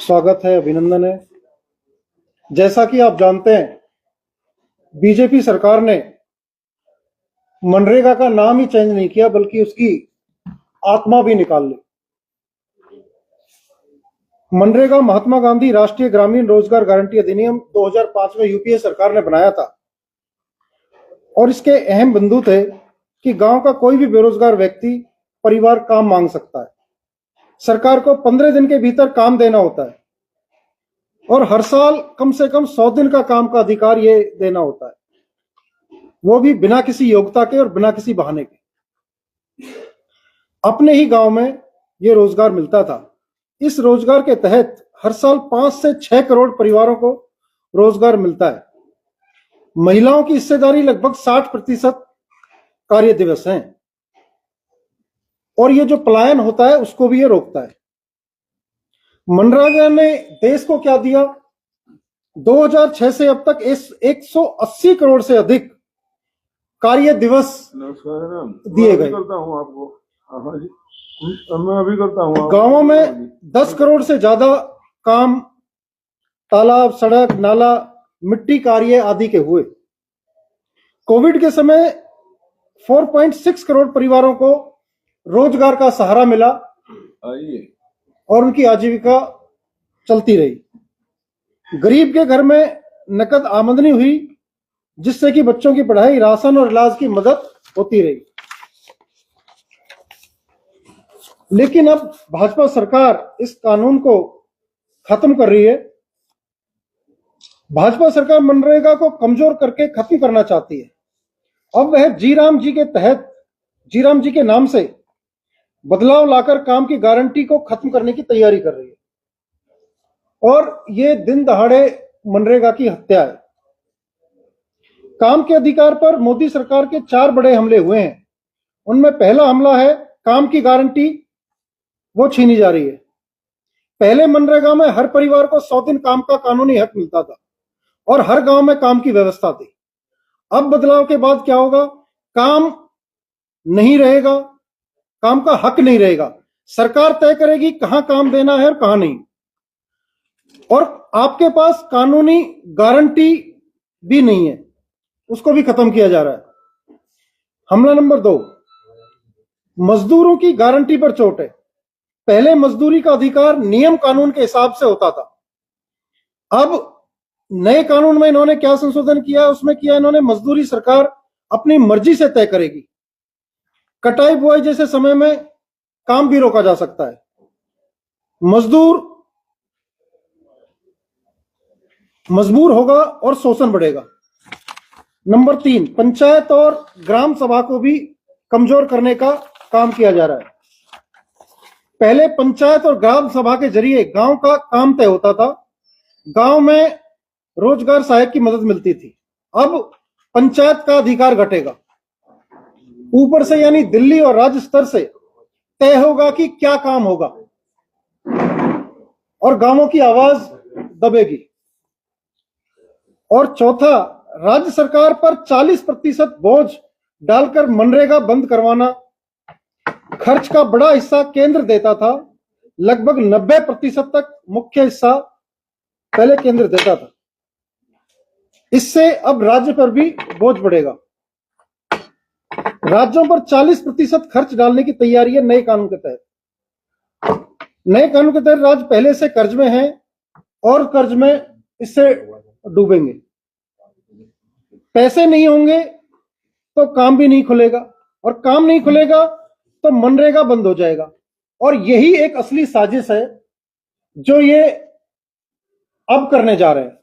स्वागत है, अभिनंदन है। जैसा कि आप जानते हैं, बीजेपी सरकार ने मनरेगा का नाम ही चेंज नहीं किया बल्कि उसकी आत्मा भी निकाल ली। मनरेगा महात्मा गांधी राष्ट्रीय ग्रामीण रोजगार गारंटी अधिनियम 2005 में यूपीए सरकार ने बनाया था और इसके अहम बिंदु थे कि गांव का कोई भी बेरोजगार व्यक्ति परिवार काम मांग सकता है। सरकार को 15 दिन के भीतर काम देना होता है और हर साल कम से कम 100 दिन का काम का अधिकार ये देना होता है, वो भी बिना किसी योग्यता के और बिना किसी बहाने के। अपने ही गांव में ये रोजगार मिलता था। इस रोजगार के तहत हर साल 5 से 6 करोड़ परिवारों को रोजगार मिलता है। महिलाओं की हिस्सेदारी लगभग 60% कार्य दिवस हैं और ये जो पलायन होता है उसको भी ये रोकता है। मनरेगा ने देश को क्या दिया? 2006 से अब तक 180 करोड़ से अधिक कार्य दिवस दिए गए। मैं अभी करता हूँ। गांवों में 10 करोड़ से ज्यादा काम तालाब, सड़क, नाला, मिट्टी कार्य आदि के हुए। कोविड के समय 4.6 करोड़ परिवारों को रोजगार का सहारा मिला और उनकी आजीविका चलती रही। गरीब के घर में नकद आमदनी हुई जिससे कि बच्चों की पढ़ाई, राशन और इलाज की मदद होती रही। लेकिन अब भाजपा सरकार इस कानून को खत्म कर रही है। भाजपा सरकार मनरेगा को कमजोर करके खत्म करना चाहती है। अब वह जी राम जी के नाम से बदलाव लाकर काम की गारंटी को खत्म करने की तैयारी कर रही है और ये दिन दहाड़े मनरेगा की हत्या है। काम के अधिकार पर मोदी सरकार के 4 बड़े हमले हुए हैं। उनमें पहला हमला है काम की गारंटी, वो छीनी जा रही है। पहले मनरेगा में हर परिवार को 100 दिन काम का कानूनी हक मिलता था और हर गांव में काम की व्यवस्था थी। अब बदलाव के बाद क्या होगा? काम नहीं रहेगा, काम का हक नहीं रहेगा। सरकार तय करेगी कहां काम देना है और कहां नहीं, और आपके पास कानूनी गारंटी भी नहीं है, उसको भी खत्म किया जा रहा है। हमला नंबर 2, मजदूरों की गारंटी पर चोट है। पहले मजदूरी का अधिकार नियम कानून के हिसाब से होता था। अब नए कानून में इन्होंने क्या संशोधन किया? उसमें किया इन्होंने मजदूरी सरकार अपनी मर्जी से तय करेगी। कटाई बुआई जैसे समय में काम भी रोका जा सकता है। मजबूर होगा और शोषण बढ़ेगा। नंबर 3, पंचायत और ग्राम सभा को भी कमजोर करने का काम किया जा रहा है। पहले पंचायत और ग्राम सभा के जरिए गांव का काम तय होता था। गांव में रोजगार सहायक की मदद मिलती थी। अब पंचायत का अधिकार घटेगा। ऊपर से यानी दिल्ली और राज्य स्तर से तय होगा कि क्या काम होगा और गांवों की आवाज दबेगी। और चौथा, राज्य सरकार पर 40% बोझ डालकर मनरेगा बंद करवाना। खर्च का बड़ा हिस्सा केंद्र देता था, लगभग 90% तक मुख्य हिस्सा पहले केंद्र देता था। इससे अब राज्य पर भी बोझ बढ़ेगा। राज्यों पर 40% खर्च डालने की तैयारी है नए कानून के तहत। नए कानून के तहत राज्य पहले से कर्ज में हैं और कर्ज में इससे डूबेंगे। पैसे नहीं होंगे तो काम भी नहीं खुलेगा और काम नहीं खुलेगा तो मनरेगा बंद हो जाएगा। और यही एक असली साजिश है जो ये अब करने जा रहे हैं।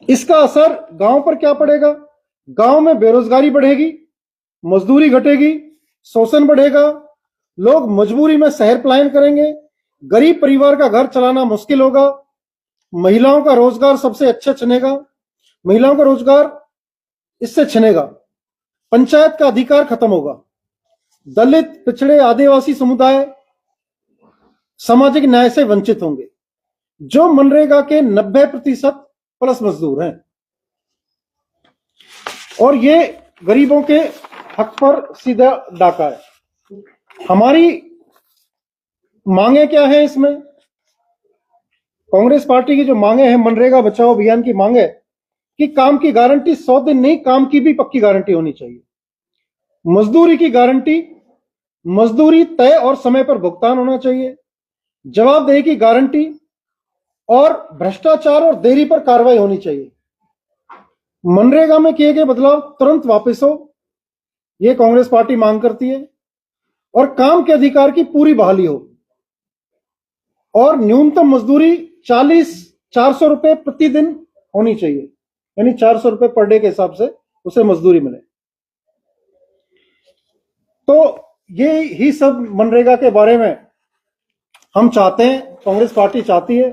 इसका असर गांव पर क्या पड़ेगा? गांव में बेरोजगारी बढ़ेगी, मजदूरी घटेगी, शोषण बढ़ेगा, लोग मजबूरी में शहर पलायन करेंगे, गरीब परिवार का घर चलाना मुश्किल होगा, महिलाओं का रोजगार सबसे अच्छा छिनेगा, महिलाओं का रोजगार इससे छिनेगा, पंचायत का अधिकार खत्म होगा, दलित, पिछड़े, आदिवासी समुदाय सामाजिक न्याय से वंचित होंगे, जो मनरेगा के 90% प्लस मजदूर हैं। और ये गरीबों के हक पर सीधा डाका है। हमारी मांगे क्या है इसमें? कांग्रेस पार्टी की जो मांगे हैं, मनरेगा बचाओ अभियान की मांग है कि काम की गारंटी 100 दिन नहीं, काम की भी पक्की गारंटी होनी चाहिए। मजदूरी की गारंटी, मजदूरी तय और समय पर भुगतान होना चाहिए, जवाबदेही की गारंटी और भ्रष्टाचार और देरी पर कार्रवाई होनी चाहिए। मनरेगा में किए गए बदलाव तुरंत वापस हो, यह कांग्रेस पार्टी मांग करती है। और काम के अधिकार की पूरी बहाली हो और न्यूनतम मजदूरी 400 रुपए प्रतिदिन होनी चाहिए, यानी 400 रुपए पर डे के हिसाब से उसे मजदूरी मिले। तो ये ही सब मनरेगा के बारे में हम चाहते हैं, कांग्रेस पार्टी चाहती है